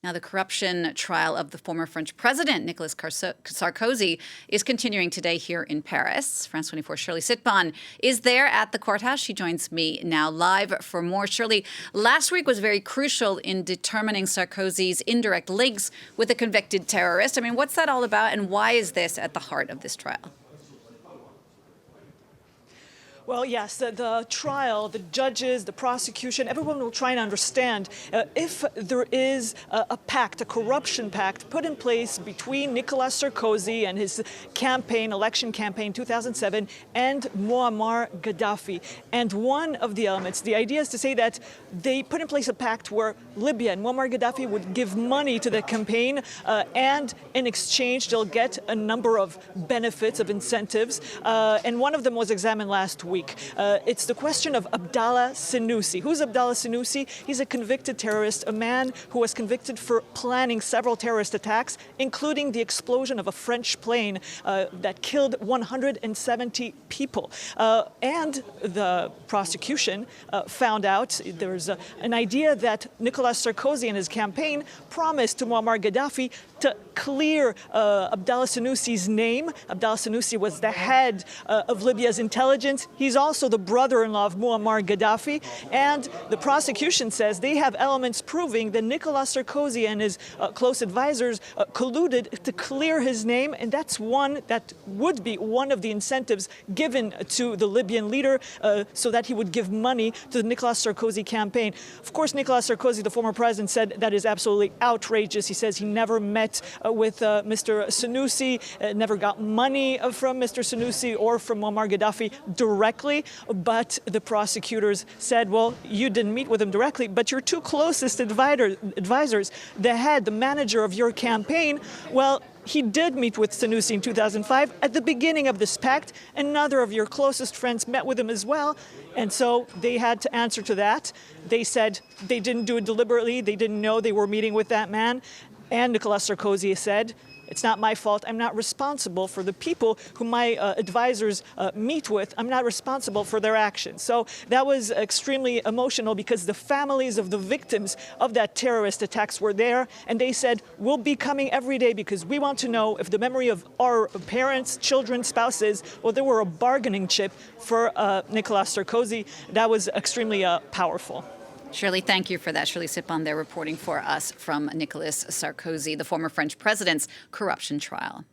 Now, the corruption trial of the former French President Nicolas Sarkozy is continuing today here in Paris. France 24's Shirli Sitbon is there at the courthouse. She joins me now live for more. Shirli, last week was very crucial in determining Sarkozy's indirect links with a convicted terrorist. I mean, what's that all about, and why is this at the heart of this trial? Well, yes, the trial, the judges, the prosecution, everyone will try and understand if there is a pact, a corruption pact put in place between Nicolas Sarkozy and his campaign, election campaign 2007, and Muammar Gaddafi. And one of the elements, the idea is to say that they put in place a pact where Libya and Muammar Gaddafi would give money to the campaign and in exchange they'll get a number of benefits, of incentives. And one of them was examined last week. It's the question of Abdallah Senussi. Who's Abdallah Senussi? He's a convicted terrorist, a man who was convicted for planning several terrorist attacks, including the explosion of a French plane that killed 170 people. And the prosecution found out there's an idea that Nicolas Sarkozy and his campaign promised to Muammar Gaddafi to clear Abdallah Senussi's name. Abdallah Senussi was the head of Libya's intelligence. He's also the brother-in-law of Muammar Gaddafi. And the prosecution says they have elements proving that Nicolas Sarkozy and his close advisors colluded to clear his name. And that would be one of the incentives given to the Libyan leader so that he would give money to the Nicolas Sarkozy campaign. Of course, Nicolas Sarkozy, the former president, said that is absolutely outrageous. He says he never met with Mr. Senussi, never got money from Mr. Senussi or from Muammar Gaddafi directly. But the prosecutors said, well, you didn't meet with him directly, but your two closest advisors, the head, the manager of your campaign, well, he did meet with Senussi in 2005 at the beginning of this pact. Another of your closest friends met with him as well. And so they had to answer to that. They said they didn't do it deliberately. They didn't know they were meeting with that man. And Nicolas Sarkozy said, it's not my fault. I'm not responsible for the people who my advisors meet with. I'm not responsible for their actions. So that was extremely emotional because the families of the victims of that terrorist attacks were there. And they said, we'll be coming every day because we want to know if the memory of our parents, children, spouses, well, they were a bargaining chip for Nicolas Sarkozy. That was extremely powerful. Shirley, thank you for that. Shirli Sitbon there reporting for us from Nicolas Sarkozy, the former French president's corruption trial.